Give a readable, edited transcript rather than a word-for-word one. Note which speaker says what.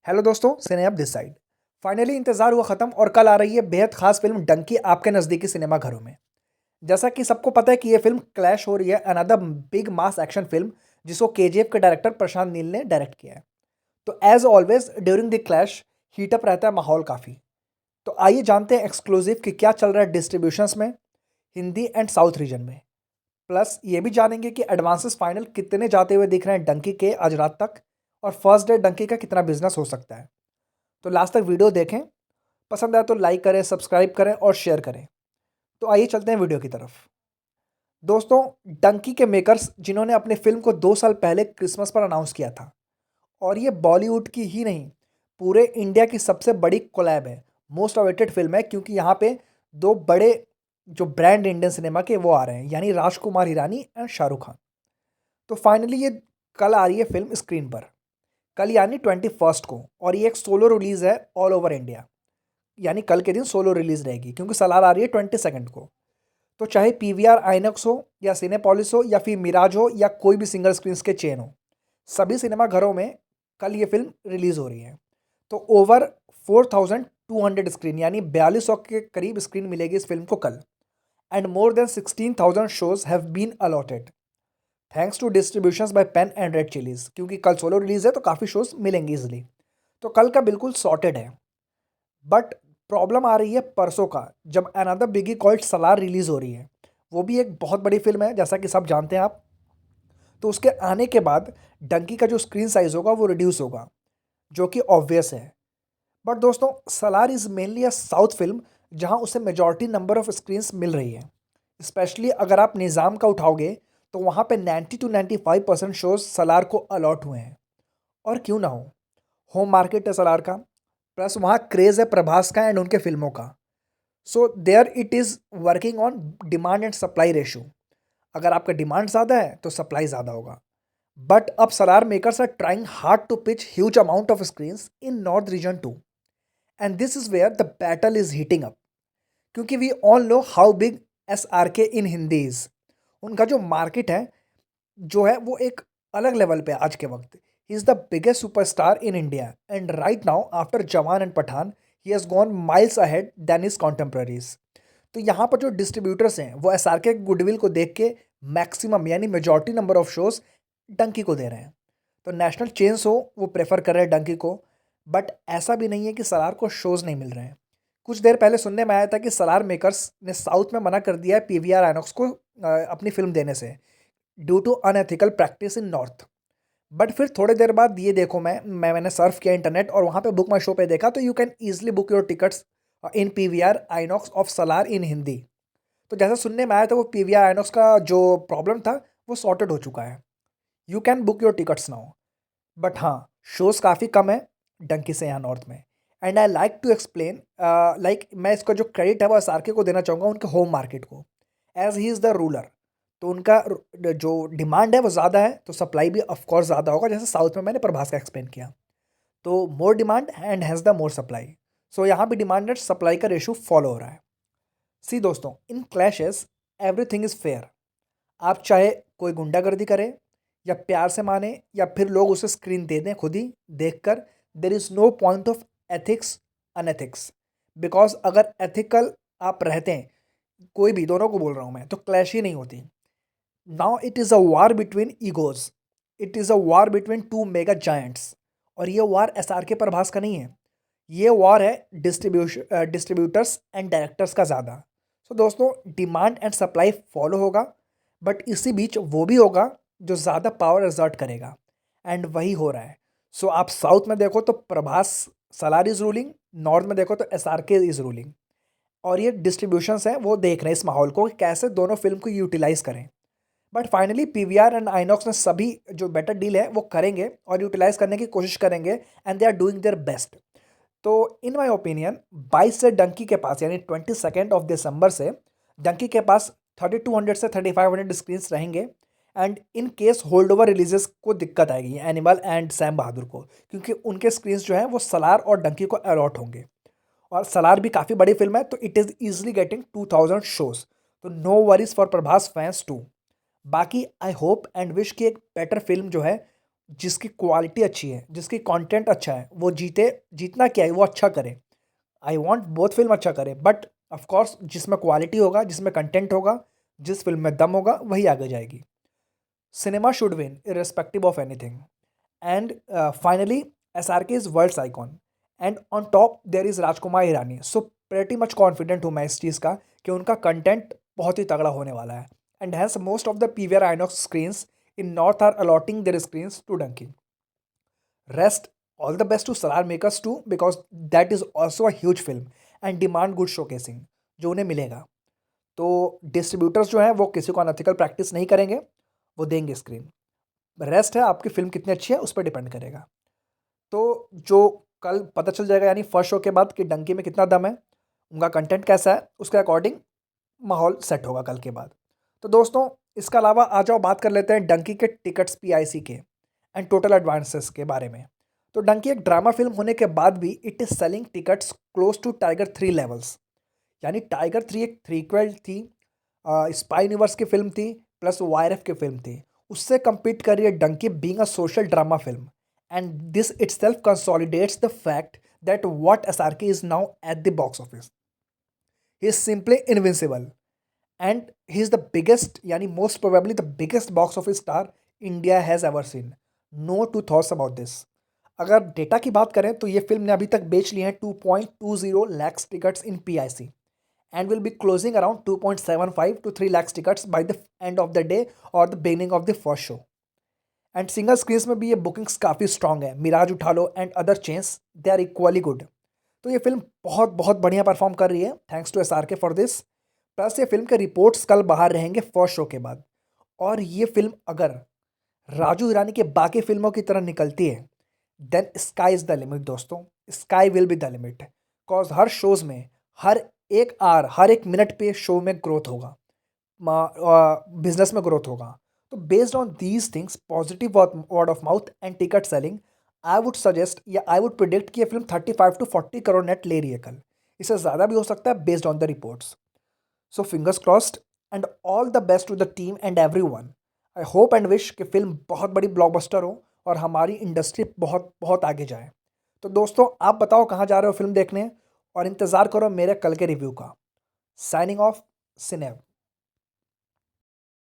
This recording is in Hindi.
Speaker 1: हेलो दोस्तों, सिनेअब दिस साइड। फाइनली इंतजार हुआ खत्म और कल आ रही है बेहद खास फिल्म डंकी आपके नज़दीकी सिनेमा घरों में। जैसा कि सबको पता है कि ये फिल्म क्लैश हो रही है another big mass action film जिसको केजीएफ के डायरेक्टर प्रशांत नील ने डायरेक्ट किया है। तो as always during the clash heat up रहता है माहौल काफ़ी। तो आइए जानते हैं एक्सक्लूसिव कि क्या चल रहा है डिस्ट्रीब्यूशंस में, हिंदी एंड साउथ रीजन में। प्लस ये भी जानेंगे कि एडवांसेस फाइनल कितने जाते हुए दिख रहे हैं डंकी के आज रात तक, और फर्स्ट डे डंकी का कितना बिजनेस हो सकता है। तो लास्ट तक वीडियो देखें, पसंद आए तो लाइक करें, सब्सक्राइब करें और शेयर करें। तो आइए चलते हैं वीडियो की तरफ। दोस्तों, डंकी के मेकर्स जिन्होंने अपनी फिल्म को 2 साल पहले क्रिसमस पर अनाउंस किया था, और ये बॉलीवुड की ही नहीं पूरे इंडिया की सबसे बड़ी कोलैब है, मोस्ट अवेटेड फिल्म है, क्योंकि यहाँ पे दो बड़े जो ब्रांड इंडियन सिनेमा के वो आ रहे हैं, यानी राजकुमार हिरानी एंड शाहरुख खान। तो फाइनली ये कल आ रही है फिल्म स्क्रीन पर, कल यानी 21 को, और ये एक सोलो रिलीज़ है ऑल ओवर इंडिया। यानी कल के दिन सोलो रिलीज रहेगी, क्योंकि सलार आ रही है 22 को। तो चाहे पीवीआर आइनॉक्स हो या सिनेपोलिस हो या फिर मिराज हो या कोई भी सिंगल स्क्रीन के चेन हो, सभी सिनेमा घरों में कल ये फिल्म रिलीज हो रही है। तो ओवर 4200 स्क्रीन यानी 4200 के करीब स्क्रीन मिलेगी इस फिल्म को कल। And more than 16,000 shows have been allotted thanks to distributions by Pen and Red Chillies, क्योंकि कल सोलो रिलीज है तो काफ़ी शोज मिलेंगे इजिली। तो कल का बिल्कुल सॉर्टेड है। बट प्रॉब्लम आ रही है परसों का, जब अनदर बिगी कॉल्ड सलार रिलीज हो रही है। वो भी एक बहुत बड़ी फिल्म है, जैसा कि सब जानते हैं आप। तो उसके आने के बाद डंकी का जो स्क्रीन साइज होगा वो रिड्यूस होगा, जो कि ऑब्वियस है। बट दोस्तों, Salaar is mainly a south film, जहां उसे मेजॉरिटी नंबर ऑफ स्क्रीन्स मिल रही है। स्पेशली अगर आप निज़ाम का उठाओगे तो वहाँ पे 90 to 95% शोज सलार को अलॉट हुए हैं। और क्यों ना हो, होम मार्केट है सलार का, प्लस वहाँ क्रेज़ है प्रभास का एंड उनके फिल्मों का। So there it is working on demand and supply ratio. अगर आपका डिमांड ज़्यादा है तो सप्लाई ज़्यादा होगा। बट अब Salaar makers are trying hard to pitch huge amount of screens in north region too, and this is where the battle is heating up. क्योंकि we all know how big S R K in Hindi is. उनका जो मार्केट है जो है वो एक अलग लेवल पे है आज के वक्त। He is the biggest superstar in India, and right now after Jawan and Pathaan he has gone miles ahead than his contemporaries. तो यहाँ पर जो डिस्ट्रीब्यूटर्स हैं वो एस आर के गुडविल को देख के मैक्सिमम यानी majority number of shows Dunki को दे रहे हैं। तो नेशनल चेन्स हो वो प्रेफर कर रहे हैं डंकी को। बट ऐसा भी नहीं है कि सलार को शोज नहीं मिल रहे हैं। कुछ देर पहले सुनने में आया था कि सलार मेकर्स ने साउथ में मना कर दिया है पीवीआर आइनॉक्स को अपनी फिल्म देने से, due to unethical practice in north. But फिर थोड़ी देर बाद ये देखो, मैंने सर्फ किया इंटरनेट और वहाँ पे बुक माई शो पे देखा, तो you can easily book your tickets in PVR INOX of Salaar in Hindi. तो जैसा सुनने में आया था वो पीवीआर आइनॉक्स का जो प्रॉब्लम था वो सॉर्टेड हो चुका है। You can book your tickets now. But हाँ, शोज़ काफ़ी कम है डंकी से यहाँ नॉर्थ में। And I like to explain, like मैं इसका जो क्रेडिट है वो एसआरके को देना चाहूँगा, उनके होम मार्केट को। As he is the ruler, तो उनका जो डिमांड है वो ज़्यादा है, तो सप्लाई भी ऑफकोर्स ज़्यादा होगा, जैसे साउथ में मैंने प्रभास का एक्सप्लेन किया। तो more demand and has the more supply. So यहाँ भी डिमांड एंड सप्लाई का रेशो फॉलो हो रहा है। सी दोस्तों, in clashes everything is fair. आप चाहे कोई गुंडागर्दी करे या प्यार से माने या फिर लोग उसे स्क्रीन दे दें खुद ही देखकर, there is no point of ethics unethics. Because अगर एथिकल आप रहते हैं, कोई भी, दोनों को बोल रहा हूँ मैं, तो क्लैश ही नहीं होती। Now it is a war between egos, it is a war between two mega giants. और ये वार एस आर के प्रभास का नहीं है, ये वॉर है डिस्ट्रीब्यूटर्स एंड डायरेक्टर्स का ज़्यादा। सो दोस्तों, डिमांड एंड सप्लाई फॉलो होगा, बट इसी बीच वो भी होगा जो ज़्यादा पावर एक्सर्ट करेगा, एंड वही हो रहा है। सो आप साउथ में देखो तो Prabhas Salaar is ruling, north में देखो तो एस आर के इज़ रूलिंग। और ये डिस्ट्रीब्यूशंस हैं वो देख रहे हैं इस माहौल को कि कैसे दोनों फिल्म को यूटिलाइज करें। But finally PVR and INOX ने सभी जो बेटर डील है वो करेंगे और यूटिलाइज करने की कोशिश करेंगे, and they are doing their best. तो इन माय ओपिनियन 22 से डंकी के पास यानी 22 से डंकी के पास 3200 से 3500 स्क्रीन रहेंगे। And in case hold over releases को दिक्कत आएगी एनिमल एंड सैम बहादुर को, क्योंकि उनके स्क्रीन्स जो हैं वो सलार और डंकी को अलॉट होंगे। और सलार भी काफ़ी बड़ी फिल्म है, तो it is easily getting 2000 shows. तो no worries for Prabhas fans too. बाकी आई होप एंड विश कि एक बेटर फिल्म जो है जिसकी क्वालिटी अच्छी है, जिसकी कंटेंट अच्छा है, वो जीतना क्या है, वो अच्छा करे। आई वांट बोथ फिल्म अच्छा करे, बट ऑफ कोर्स जिसमें क्वालिटी होगा, जिसमें कंटेंट होगा, जिस फिल्म में दम होगा, वही आगे जाएगी। Cinema should win, irrespective of anything. And finally, SRK is world's icon. And on top, there is Rajkumar Hirani. So pretty much confident हूँ मैं इस चीज़ का कि उनका कंटेंट बहुत ही तगड़ा होने वाला है. And hence most of the PVR INOX screens in North are allotting their screens to Dunkin. Rest, all the best to Salar Makers too, because that is also a huge film and demand good showcasing जो उन्हें मिलेगा. तो डिस्ट्रीब्यूटर्स जो हैं वो किसी को अनएथिकल प्रैक्टिस नहीं करेंगे, वो देंगे स्क्रीन। रेस्ट है आपकी फ़िल्म कितनी अच्छी है उस पर डिपेंड करेगा। तो जो कल पता चल जाएगा यानी फर्स्ट शो के बाद कि डंकी में कितना दम है, उनका कंटेंट कैसा है, उसके अकॉर्डिंग माहौल सेट होगा कल के बाद। तो दोस्तों इसके अलावा आ जाओ बात कर लेते हैं डंकी के टिकट्स पीआईसी के एंड टोटल एडवांसेस के बारे में। तो डंकी एक ड्रामा फिल्म होने के बाद भी it is selling tickets close to Tiger 3 levels. यानी टाइगर 3 एक थ्रीक्वल थी, स्पाई यूनिवर्स की फिल्म थी, प्लस वाईएफएफ की फिल्म थी। उससे compete कर रही है Dunki being a social drama film, and this itself consolidates the fact that what SRK is now at the box office. He is simply invincible and he is the biggest यानी most probably the biggest box office star India has ever seen. No two thoughts about this. अगर डेटा की बात करें तो ये फिल्म ने अभी तक बेच ली है 2.20 lakhs tickets in PIC and will be closing around 2.75 to 3 lakhs tickets by the end of the day or the beginning of the first show. And single screens में भी ये बुकिंग्स काफ़ी स्ट्रॉन्ग है। मिराज उठा लो and other chains they are equally good. तो ये फिल्म बहुत बहुत बढ़िया परफॉर्म कर रही है, thanks to SRK for this. Plus ये फिल्म के रिपोर्ट्स कल बाहर रहेंगे फर्स्ट शो के बाद। और ये फिल्म अगर राजू हिरानी के बाकी फिल्मों की तरह निकलती है then sky is the limit दोस्तों, sky will be the limit. Cause हर शोज़ में हर एक आवर हर एक मिनट पे शो में ग्रोथ होगा, बिजनेस में ग्रोथ होगा। तो based on these things, positive word of mouth and ticket selling, I would suggest या आई वुड प्रिडिक्ट कि ये फिल्म 35 to 40 करोड़ नेट ले रही है कल। इससे ज़्यादा भी हो सकता है based on the reports. So fingers crossed and all the best to the team and everyone. I hope and wish कि फिल्म बहुत बड़ी ब्लॉकबस्टर हो और हमारी इंडस्ट्री बहुत बहुत आगे जाए। तो दोस्तों आप बताओ कहाँ जा रहे हो फिल्म देखने, और इंतज़ार करो मेरे कल के रिव्यू का। Signing off, सिनेव।